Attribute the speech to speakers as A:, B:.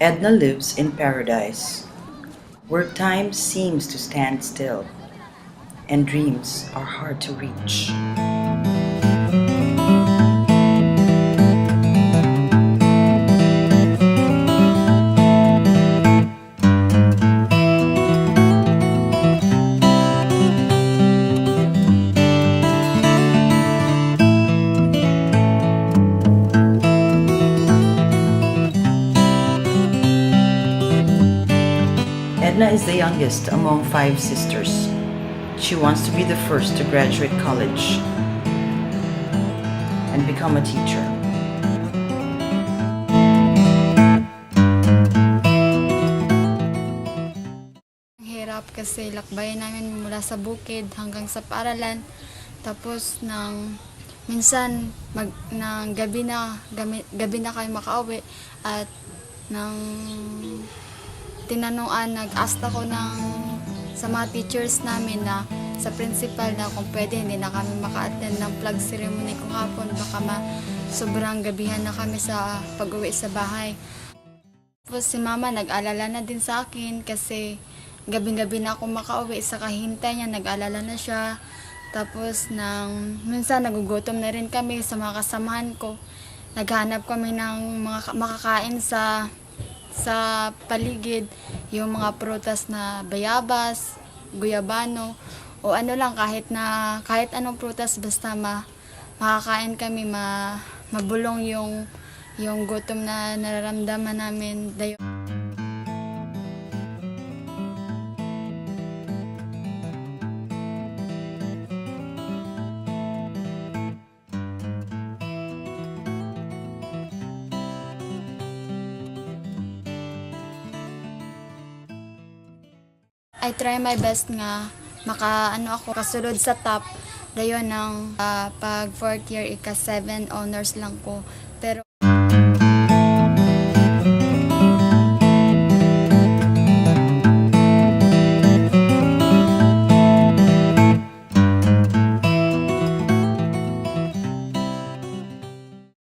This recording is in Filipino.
A: Edna lives in paradise, where time seems to stand still and dreams are hard to reach. Edna is the youngest among five sisters. She wants to be the first to graduate college and become a teacher.
B: Ang hirap kasi lakbayan namin mula sa bukid hanggang sa paaralan. Tapos minsan ng gabi na kayo makauwi at nang nag-ask ako sa mga teachers namin na sa principal na kung pwede hindi na kami maka-attend ng flag ceremony kung hapon baka sobrang gabihan na kami sa pag-uwi sa bahay. Tapos si mama nag-alala na din sa akin kasi gabi-gabi na ako makauwi sa kahintay niya, nag-alala na siya. Tapos minsan nagugutom na rin kami sa mga kasamahan ko. Naghanap kami ng mga makakain sa paligid, yung mga prutas na bayabas, guyabano, o ano lang kahit anong prutas basta makakain kami, mabulong yung gutom na nararamdaman namin dayon. I try my best nga ako kasulod sa top dayon ng pag fourth year ika 7 honors lang ko pero